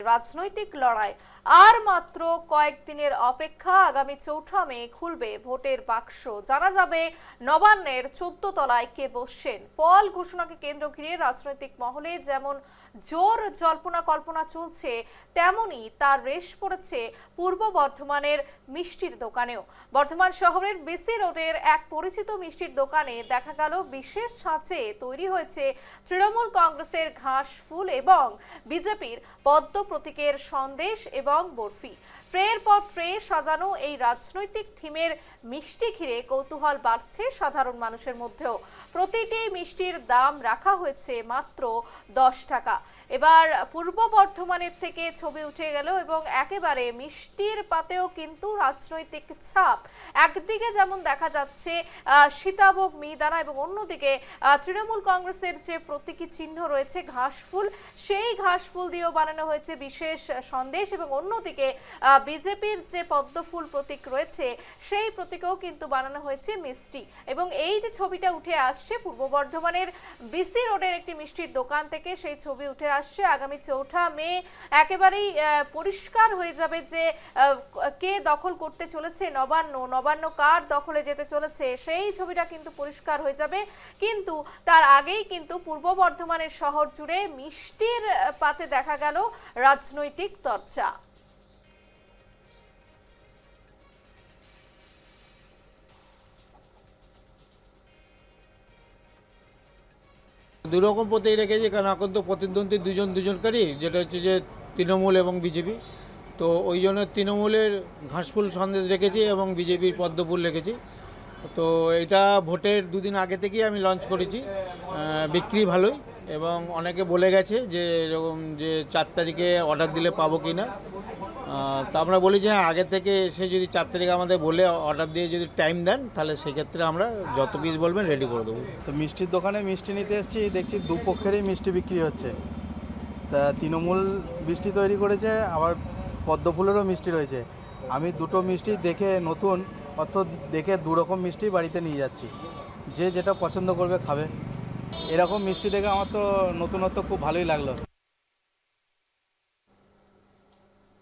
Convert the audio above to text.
রাজনৈতিক লড়াই। আর মাত্র কয়েকদিনের অপেক্ষা, আগামী ৪ঠা মে খুলবে ভোটের বাক্স। জানা যাবে নবান্নের ১৪ তলায় কে বসছেন। ফল ঘোষণাকে কেন্দ্র ঘিরে রাজনৈতিক মহলে যেমন জোর জল্পনা কল্পনা চলছে, তেমনি তার রেশ পড়েছে পূর্ব বর্ধমানের মিষ্টির দোকানেও। বর্ধমান শহরের বিসি রোডের এক পরিচিত মিষ্টির দোকানে দেখা গেল বিশেষ ছাঁচে তৈরি হয়েছে তৃণমূল কংগ্রেসের ঘাস ফুল এবং বিজেপির পদ্ম প্রতীকের সন্দেশ এবং বরফি। ট্রের পর ট্রে সাজানো এই রাজনৈতিক থিমের মিষ্টি ঘিরে কৌতূহল বাড়ছে সাধারণ মানুষের মধ্যেও। প্রতিটি মিষ্টির দাম রাখা হয়েছে মাত্র ১০ টাকা। এবার পূর্ব বর্ধমানের থেকে ছবি উঠে গেল এবং একেবারে মিষ্টির পাতেও কিন্তু রাজনৈতিক ছাপ। একদিকে যেমন দেখা যাচ্ছে সীতাভোগ মিহিদানা এবং অন্যদিকে তৃণমূল কংগ্রেসের যে প্রতীকী চিহ্ন রয়েছে ঘাসফুল, সেই ঘাসফুল দিয়েও বানানো হয়েছে বিশেষ সন্দেশ এবং অন্যদিকে বিজেপির যে পদ্মফুল প্রতীক রয়েছে সেই প্রতীকেও কিন্তু বানানো হয়েছে মিষ্টি। এবং এই যে ছবিটা উঠে আসছে পূর্ব বর্ধমানের বিসি রোডের একটি মিষ্টির দোকান থেকে, সেই ছবি উঠে আসছে। আগামী ৪ঠা মে একেবারেই পরিষ্কার হয়ে যাবে যে কে দখল করতে চলেছে নবান্ন কার দখলে যেতে চলেছে, সেই ছবিটা কিন্তু পরিষ্কার হয়ে যাবে। কিন্তু তার আগেই কিন্তু পূর্ব বর্ধমানের শহর জুড়ে মিষ্টির পাতে দেখা গেল রাজনৈতিক চর্চা। দুই রকম প্রতীক রেখেছি, কারণ এখন তো প্রতিদ্বন্দ্বী দুজনকারই, যেটা হচ্ছে যে তৃণমূল এবং বিজেপি। তো ওই জন্য তৃণমূলের ঘাসফুল সন্দেশ রেখেছি এবং বিজেপির পদ্মফুল রেখেছি। তো এটা ভোটের দুদিন আগে থেকেই আমি লঞ্চ করেছি। বিক্রি ভালোই, এবং অনেকে বলে গেছে যে এরকম যে ৪ তারিখে অর্ডার দিলে পাবো কি না। তো আমরা বলি যে হ্যাঁ, আগে থেকে এসে যদি ৪ তারিখে আমাদের বলে অর্ডার দিয়ে যদি টাইম দেন, তাহলে সেক্ষেত্রে আমরা যত পিস বলবেন রেডি করে দেবো। তো মিষ্টির দোকানে মিষ্টি নিতে এসেছি, দেখছি দুপক্ষেরই মিষ্টি বিক্রি হচ্ছে। তা তৃণমূল মিষ্টি তৈরি করেছে, আবার পদ্মফুলেরও মিষ্টি রয়েছে। আমি দুটো মিষ্টি দেখে নতুন দেখে দুরকম মিষ্টি বাড়িতে নিয়ে যাচ্ছি, যে যেটা পছন্দ করবে খাবে। এরকম মিষ্টি দেখে আমার তো নতুনত্ব খুব ভালোই লাগলো।